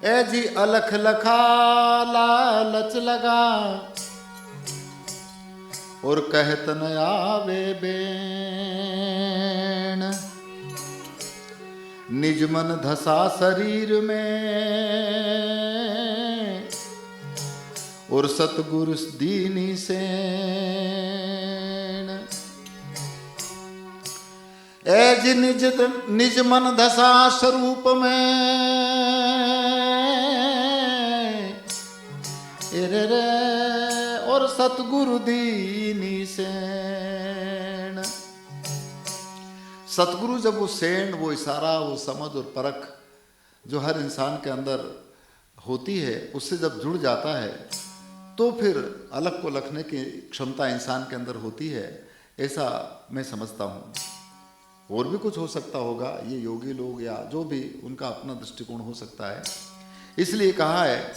ए जी अलख लखा लालच लगा, और कहत न आवे बेण। निज मन धसा शरीर में, और सतगुरु दीनी सेन। ए जी निज मन धसा स्वरूप में, रे रे और सतगुरु दीनी सेन। सतगुरु जब वो सेन, वो इशारा, वो समझ और परख जो हर इंसान के अंदर होती है, उससे जब जुड़ जाता है तो फिर अलग को लखने की क्षमता इंसान के अंदर होती है, ऐसा मैं समझता हूँ। और भी कुछ हो सकता होगा, ये योगी लोग या जो भी, उनका अपना दृष्टिकोण हो सकता है। इसलिए कहा है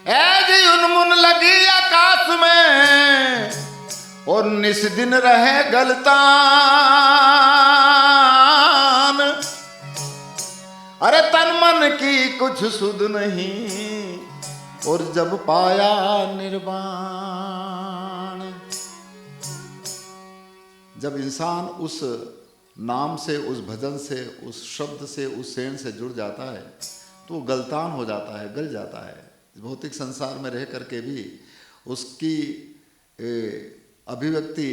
ऐ जी उन्मुन लगी आकाश में, और निस दिन रहे गलतान। अरे तन मन की कुछ सुध नहीं, और जब पाया निर्वाण। जब इंसान उस नाम से, उस भजन से, उस शब्द से, उस सेन से जुड़ जाता है तो गलतान हो जाता है, गल जाता है। भौतिक संसार में रह करके भी उसकी अभिव्यक्ति,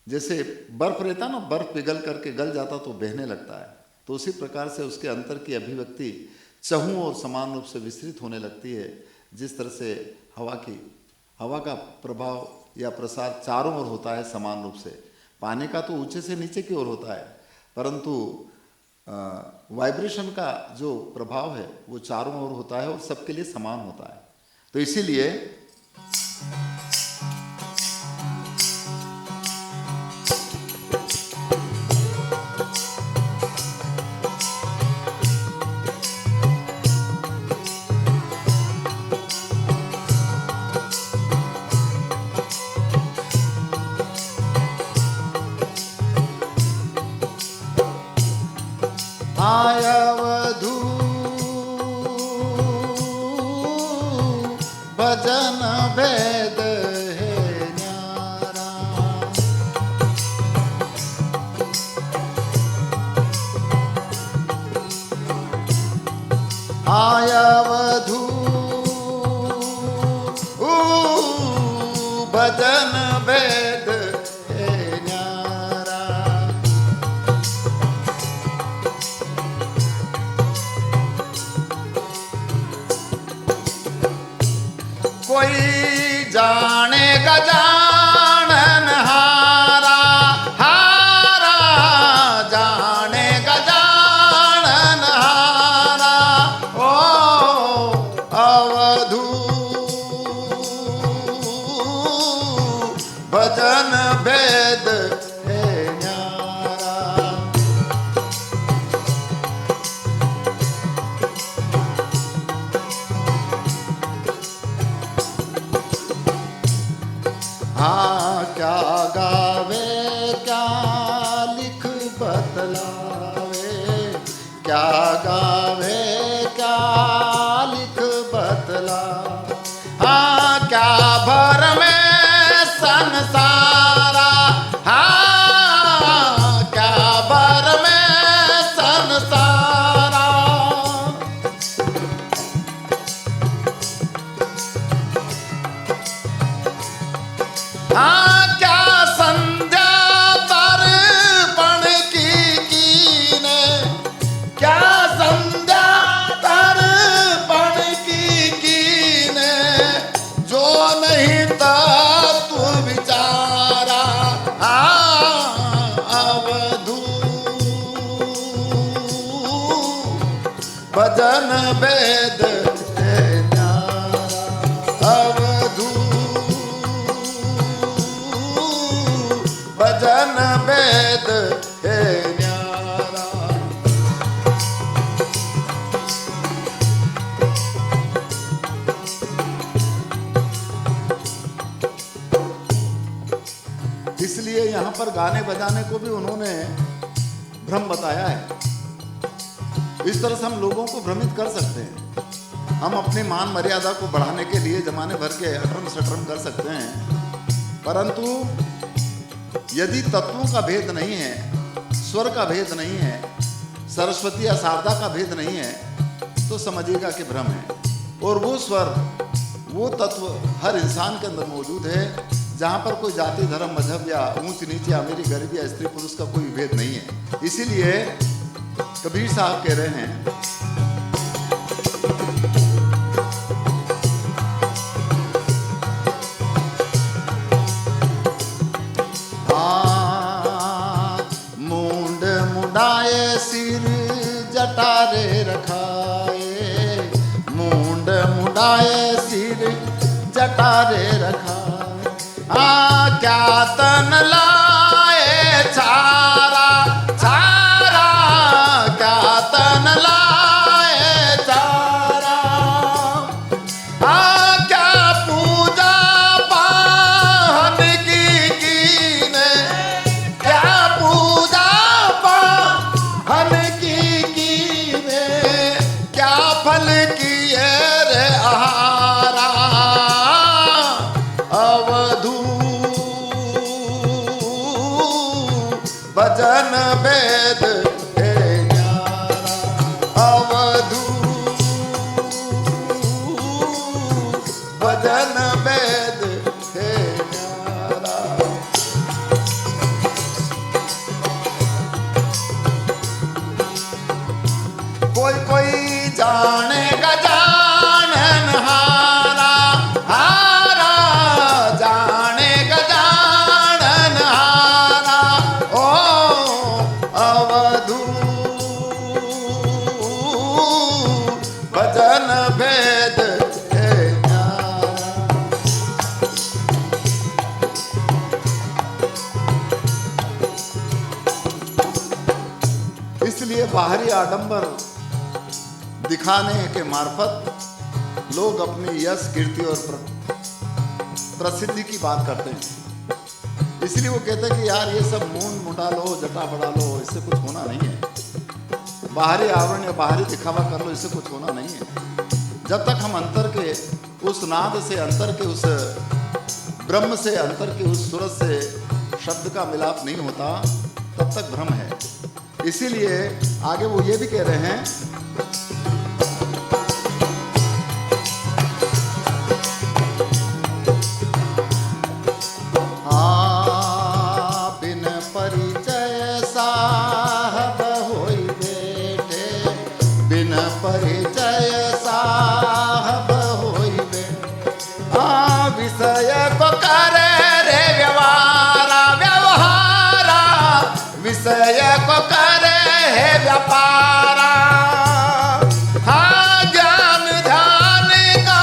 जैसे बर्फ रहता ना, बर्फ पिघल करके गल जाता तो बहने लगता है, तो उसी प्रकार से उसके अंतर की अभिव्यक्ति चहुं और समान रूप से विस्तृत होने लगती है। जिस तरह से हवा का प्रभाव या प्रसार चारों ओर होता है समान रूप से। पानी का तो ऊंचे से नीचे की ओर होता है, परंतु वाइब्रेशन का जो प्रभाव है वो चारों ओर होता है और सबके लिए समान होता है। तो इसीलिए आयवधू भजन भेद है न्यारा। आयवधू भजन भेद है न्यारा। कोई जानेगा जानन हारा, हारा जानेगा जानन हारा। ओ अवधू भजन भेद है न्यारा। हाँ क्या गावे क्या लिख बतलावे, क्या गावे क्या लिख बतला। हाँ क्या भर में संसारा, हाँ क्या भर में संसारा। हाँ क्या संध्या दर्पण की कीने, क्या संध्या दर्पण की कीने। जो नहीं तत्व विचारा, अवधू भजन भेद है न्यारा। अवधू भजन भेद है न्यारा। इसलिए यहाँ पर गाने बजाने को भी उन्होंने भ्रम बताया है। इस तरह से हम लोगों को भ्रमित कर सकते हैं। हम अपनी मान मर्यादा को बढ़ाने के लिए जमाने भर के अटरम सटरम कर सकते हैं, परंतु यदि तत्वों का भेद नहीं है, स्वर का भेद नहीं है, सरस्वती या शारदा का भेद नहीं है, तो समझिएगा कि भ्रम है। और वो स्वर, वो तत्व हर इंसान के अंदर मौजूद है, जहाँ पर कोई जाति धर्म मजहब या ऊंच नीच या अमीरी गरीबी या स्त्री पुरुष का कोई भेद नहीं है। इसीलिए कबीर साहब कह रहे हैं, मूंड मुंडाए सिर जटारे रखाए, मूंड मुंडाए सिर जटारे रखा, क्या तन लाए छारा छारा, क्या तन लाए छारा, क्या पूजा पाहन कीने, क्या पूजा पाहन कीने, क्या फल किए रे आहारा, अवधू भजन वेद है न्यारा, अवधू भजन वेद है न्यारा। कोई कोई जानेगा जानन हारा, हारा जानेगा जानन हारा, ओ अवधू भजन भेद है न्यारा। इसलिए बाहरी आडंबर दिखाने के मार्फत लोग अपनी यश कीर्ति और प्रसिद्धि की बात करते हैं। इसलिए वो कहते हैं कि यार ये सब मूंड मुंडा लो, जटा बढ़ा लो, इससे कुछ होना नहीं है। बाहरी आवरण या बाहरी दिखावा कर लो, इससे कुछ होना नहीं है। जब तक हम अंतर के उस नाद से, अंतर के उस ब्रह्म से, अंतर के उस सूरज से शब्द का मिलाप नहीं होता, तब तक भ्रम है। इसीलिए आगे वो ये भी कह रहे हैं, बिन परिचय साहब होई बैठे, बिन परिचय साहब होई बैठे, विषय को करे रे व्यवहारा व्यवहारा, विषय को करे है व्यापारा, हाँ ज्ञान ध्यान का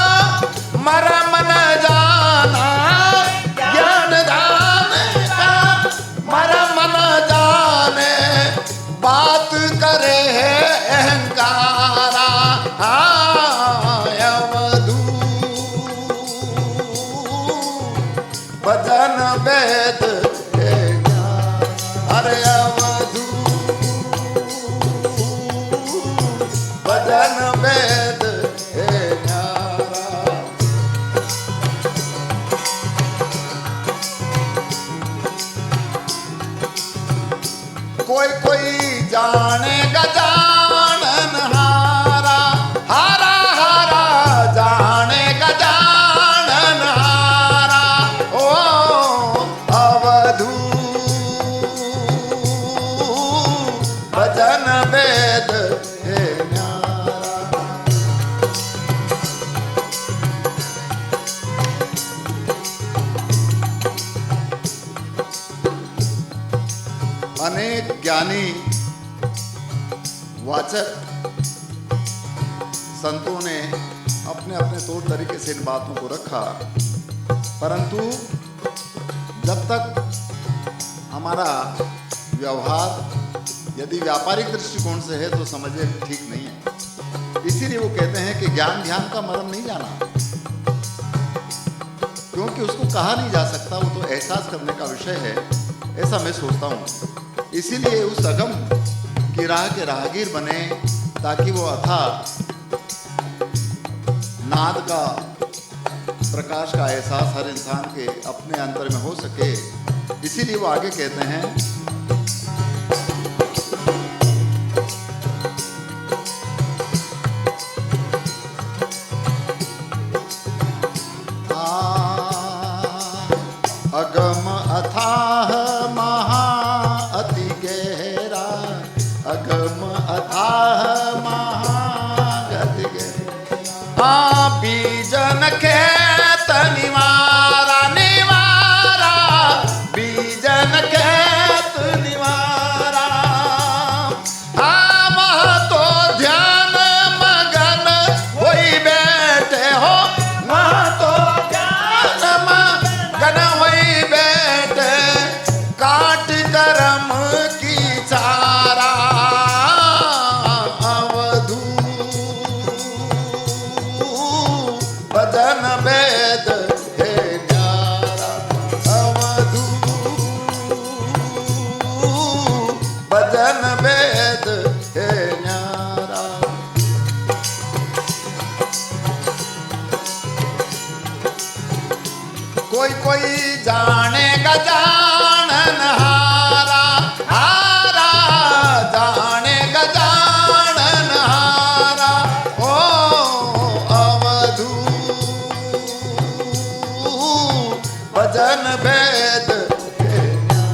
मरम न जाना, ज्ञान ध्यान का मरम न जाने, बात करे है अहंकारा, अवधू भजन वेद है न्यारा, अरे अवधू भजन वेद है न्यारा। कोई कोई जानेगा जानन हारा, हारा हारा जानेगा जानन हारा, ओ अवधू भजन वेद है न्यारा। अनेक ज्ञानी वाचक संतों ने अपने अपने तौर तरीके से इन बातों को रखा, परंतु जब तक हमारा व्यवहार यदि व्यापारिक दृष्टिकोण से है तो समझिए ठीक नहीं है। इसीलिए वो कहते हैं कि ज्ञान ध्यान का मर्म नहीं जाना, क्योंकि उसको कहा नहीं जा सकता, वो तो एहसास करने का विषय है, ऐसा मैं सोचता हूँ। इसीलिए उस अगम की राह के राहगीर बने, ताकि वो अथाह नाद का प्रकाश का एहसास हर इंसान के अपने अंतर में हो सके। इसीलिए वो आगे कहते हैं, अगम अथाह महा अति गहरा, अगम अथाह महा अति गहरा, बीजन खेत निवारा निवारा, बीजन खेत निवारा, वह तो ध्यान मगन होई बैठे हो, वह तो ध्यान मगन होई बैठे, काट करम की चारा, अवधू भजन वेद है न्यारा, अवधू भजन वेद है न्यारा। कोई कोई जानेगा जानन हारा, हारा जानेगा जानन हारा, ओ अवधू भजन वेद है न्यारा।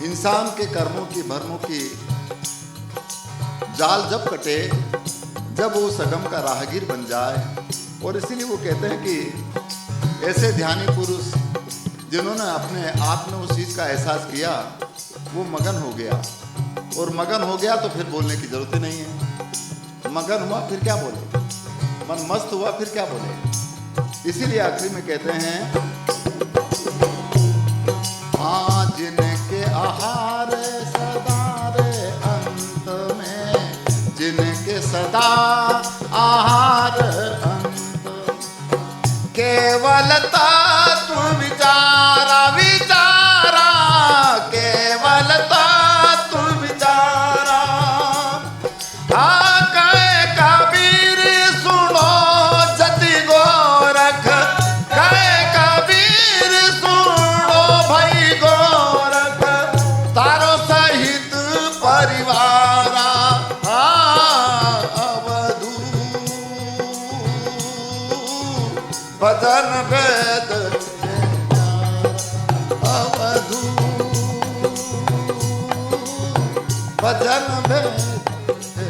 इंसान के कर्मों की भरमों की जाल जब कटे, जब वो सगम का राहगीर बन जाए। और इसीलिए वो कहते हैं कि ऐसे ध्यानी पुरुष जिन्होंने अपने आप में उस चीज़ का एहसास किया, वो मगन हो गया। और मगन हो गया तो फिर बोलने की जरूरत ही नहीं है। मगन हुआ फिर क्या बोले, मन मस्त हुआ फिर क्या बोले। इसीलिए आखिरी में कहते हैं, हाँ जिनके आहार सदा रे अंत में, जिनके सदा आहार अंत, केवल तत्व विचारा विचारा, केवल तत्व विचारा, कहे कबीर सुनो जति गोरख, कहे कबीर सुनो भाई गोरख, तारो सहित परिवारा, अवधू भजन वेद है न्यारा, अवधू भजन वेद है।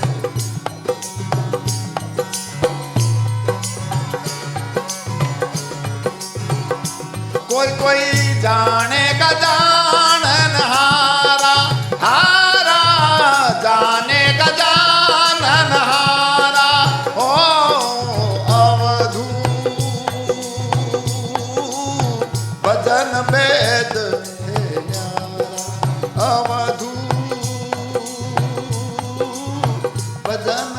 कोई कोई जानेगा जानन हारा, हारा जानेगा जानन हारा, ओ अवधू भजन वेद है न्यारा, अवधू भजन